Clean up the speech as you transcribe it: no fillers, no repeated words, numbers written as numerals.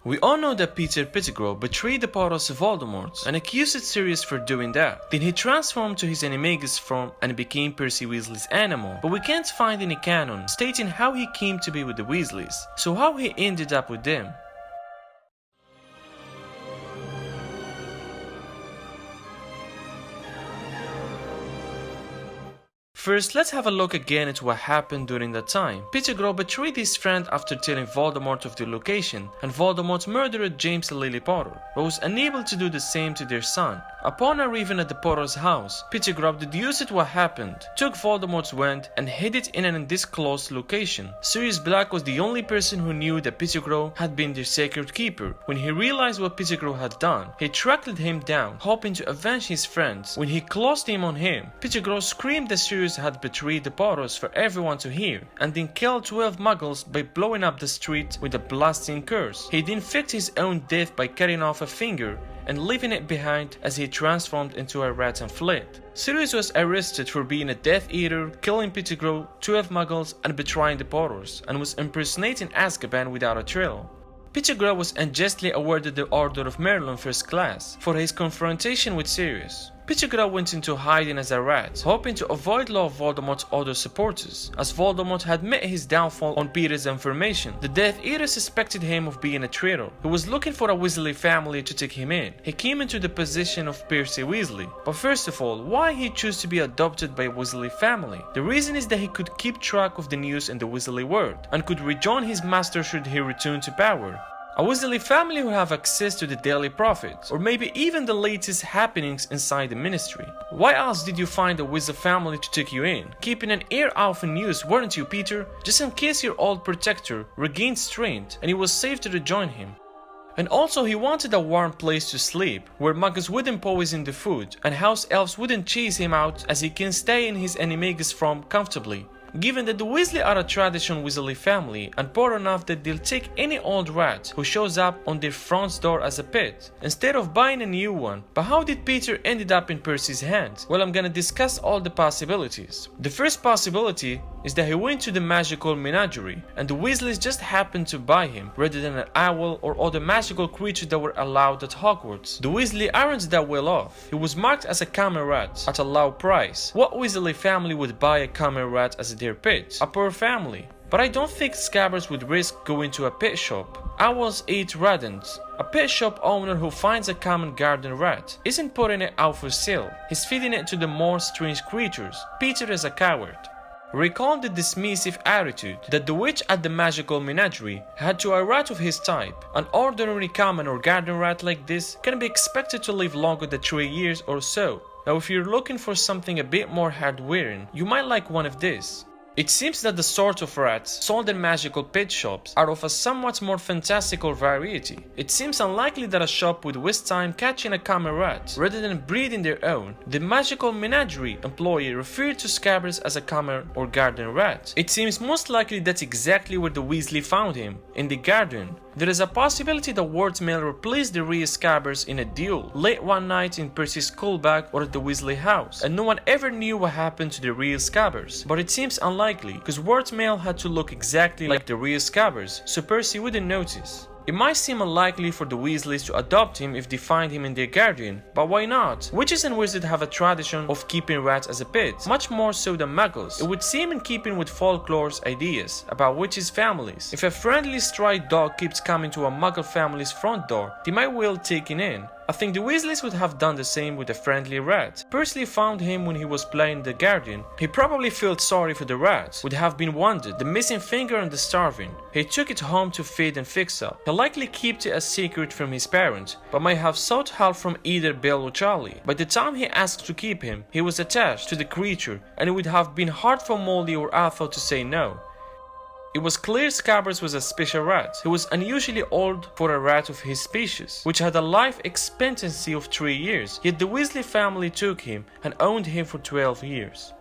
We all know that Peter Pettigrew betrayed the powers of Voldemort and accused Sirius for doing that. Then he transformed to his animagus form and became Percy Weasley's animal. But we can't find any canon stating how he came to be with the Weasleys, so how he ended up with them. First, let's have a look again at what happened during that time. Pettigrew betrayed his friend after telling Voldemort of the location, and Voldemort murdered James and Lily Potter, but was unable to do the same to their son. Upon arriving at the Potter's house, Pettigrew deduced what happened, took Voldemort's wand and hid it in an undisclosed location. Sirius Black was the only person who knew that Pettigrew had been their sacred keeper. When he realized what Pettigrew had done, he tracked him down, hoping to avenge his friends. When he closed in on him, Pettigrew screamed that Sirius had betrayed the Potters for everyone to hear, and then killed 12 muggles by blowing up the street with a blasting curse. He then faked his own death by cutting off a finger and leaving it behind as he transformed into a rat and fled. Sirius was arrested for being a Death Eater, killing Pettigrew, 12 muggles and betraying the Potters, and was impersonating Azkaban without a trail. Pettigrew was unjustly awarded the Order of Merlin First Class for his confrontation with Sirius. Pettigrew went into hiding as a rat, hoping to avoid law of Voldemort's other supporters, as Voldemort had met his downfall on Peter's information. The Death Eater suspected him of being a traitor. He was looking for a Weasley family to take him in. He came into the position of Percy Weasley. But first of all, why he chose to be adopted by a Weasley family? The reason is that he could keep track of the news in the Weasley world, and could rejoin his master should he return to power. A Weasley family would have access to the Daily Prophet, or maybe even the latest happenings inside the Ministry. Why else did you find a Weasley family to take you in? Keeping an ear out for news, weren't you, Peter? Just in case your old protector regained strength and it was safe to rejoin him. And also he wanted a warm place to sleep, where muggles wouldn't poison the food, and house elves wouldn't chase him out as he can stay in his animagus form comfortably. Given that the Weasley are a traditional Weasley family and poor enough that they'll take any old rat who shows up on their front door as a pet, instead of buying a new one. But how did Peter ended up in Percy's hands? Well, I'm gonna discuss all the possibilities. The first possibility is that he went to the magical menagerie, and the Weasleys just happened to buy him, rather than an owl or other magical creature that were allowed at Hogwarts. The Weasley aren't that well off. He was marked as a common rat at a low price. What Weasley family would buy a common rat as their pet? A poor family. But I don't think Scabbers would risk going to a pet shop. Owls eat rodents. A pet shop owner who finds a common garden rat isn't putting it out for sale. He's feeding it to the more strange creatures. Peter is a coward. Recall the dismissive attitude that the witch at the magical menagerie had to a rat of his type. An ordinary common or garden rat like this can be expected to live longer than 3 years or so. Now if you're looking for something a bit more hard-wearing, you might like one of these. It seems that the sort of rats sold in magical pet shops are of a somewhat more fantastical variety. It seems unlikely that a shop would waste time catching a common rat rather than breeding their own. The magical menagerie employee referred to Scabbers as a common or garden rat. It seems most likely that's exactly where the Weasley found him, in the garden. There is a possibility that Wardmail replaced the real Scabbers in a duel late one night in Percy's school bag or at the Weasley house, and no one ever knew what happened to the real Scabbers. But it seems unlikely, because Wardmail had to look exactly like the real Scabbers, so Percy wouldn't notice. It might seem unlikely for the Weasleys to adopt him if they find him in their garden, but why not? Witches and wizards have a tradition of keeping rats as a pet, much more so than muggles. It would seem in keeping with folklore's ideas about witches' families. If a friendly stray dog keeps coming to a muggle family's front door, they might well take it in. I think the Weasleys would have done the same with a friendly rat. Percy found him when he was playing in the garden. He probably felt sorry for the rat, would have been wounded, the missing finger and the starving. He took it home to feed and fix up. He likely kept it a secret from his parents, but might have sought help from either Bill or Charlie. By the time he asked to keep him, he was attached to the creature, and it would have been hard for Molly or Athel to say no. It was clear Scabbers was a special rat. He was unusually old for a rat of his species, which had a life expectancy of 3 years, yet the Weasley family took him and owned him for 12 years.